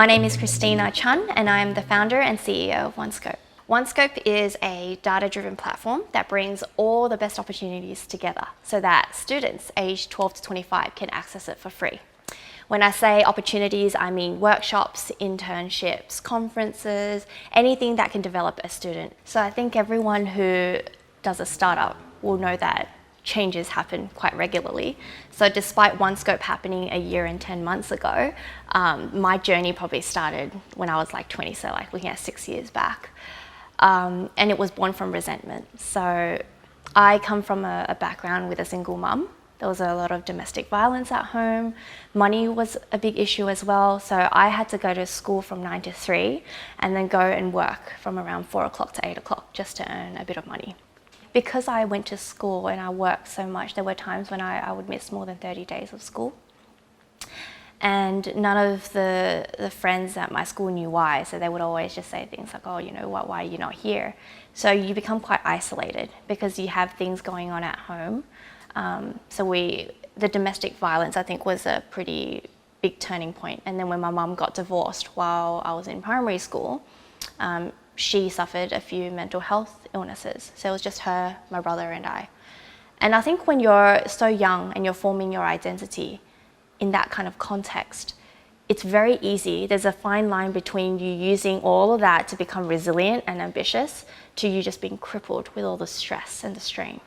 My name is Christina Chun and I'm the founder and CEO of 1Scope. 1Scope is a data-driven platform that brings all the best opportunities together so that students aged 12 to 25 can access it for free. When I say opportunities, I mean workshops, internships, conferences, anything that can develop a student. So I think everyone who does a startup will know that changes happen quite regularly. So despite 1Scope happening a year and 10 months ago, my journey probably started when I was like 20, so like looking at 6 years back. And it was born from resentment. So I come from a background with a single mum. There was a lot of domestic violence at home. Money was a big issue as well. So I had to go to school from 9 to 3 and then go and work from around 4 o'clock to 8 o'clock just to earn a bit of money. Because I went to school and I worked so much, there were times when I would miss more than 30 days of school. And none of the friends at my school knew why, so they would always just say things like, oh, you know what, why are you not here? So you become quite isolated because you have things going on at home. The domestic violence, I think, was a pretty big turning point. And then when my mum got divorced while I was in primary school, she suffered a few mental health illnesses. So it was just her, my brother, and I. And I think when you're so young and you're forming your identity in that kind of context, it's very easy. There's a fine line between you using all of that to become resilient and ambitious to you just being crippled with all the stress and the strain.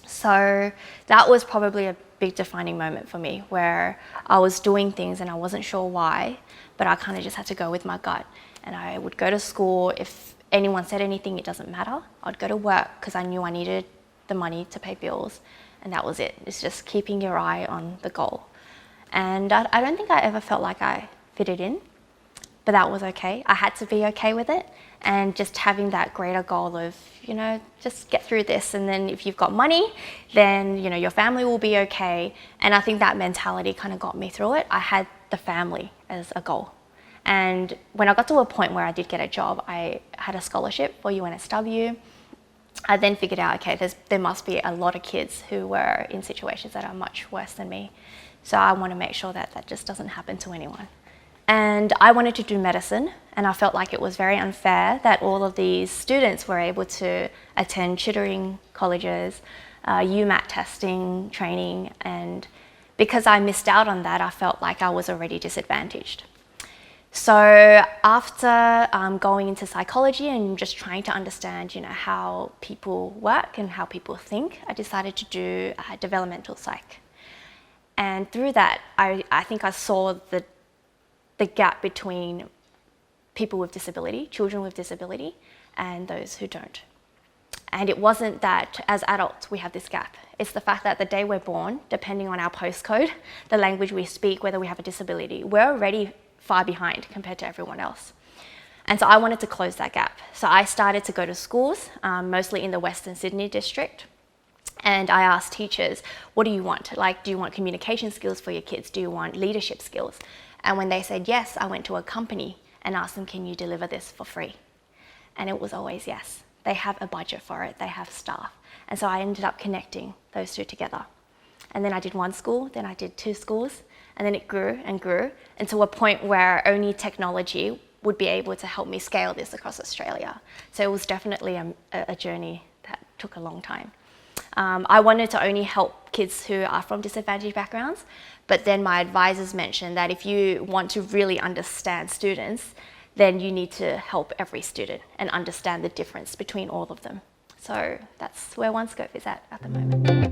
So that was probably a big defining moment for me where I was doing things and I wasn't sure why, but I kind of just had to go with my gut. And I would go to school. If anyone said anything, it doesn't matter. I'd go to work because I knew I needed the money to pay bills. And that was it. It's just keeping your eye on the goal. And I don't think I ever felt like I fitted in, but that was okay. I had to be okay with it. And just having that greater goal of, just get through this. And then if you've got money, then, your family will be okay. And I think that mentality kind of got me through it. I had the family as a goal. And when I got to a point where I did get a job, I had a scholarship for UNSW. I then figured out, okay, there must be a lot of kids who were in situations that are much worse than me. So I want to make sure that that just doesn't happen to anyone. And I wanted to do medicine, and I felt like it was very unfair that all of these students were able to attend tutoring colleges, UMAT testing, training, and because I missed out on that, I felt like I was already disadvantaged. So after going into psychology and just trying to understand, how people work and how people think, I decided to do developmental psych. And through that, I think I saw the gap between people with disability, children with disability, and those who don't. And it wasn't that as adults we have this gap. It's the fact that the day we're born, depending on our postcode, the language we speak, whether we have a disability, we're already far behind compared to everyone else. And so I wanted to close that gap. So I started to go to schools, mostly in the Western Sydney district. And I asked teachers, what do you want? Like, do you want communication skills for your kids? Do you want leadership skills? And when they said yes, I went to a company and asked them, can you deliver this for free? And it was always yes. They have a budget for it, they have staff. And so I ended up connecting those two together. And then I did one school, then I did 2 schools, and then it grew and grew, and to a point where only technology would be able to help me scale this across Australia. So it was definitely a journey that took a long time. I wanted to only help kids who are from disadvantaged backgrounds, but then my advisors mentioned that if you want to really understand students, then you need to help every student and understand the difference between all of them. So that's where 1Scope is at the moment.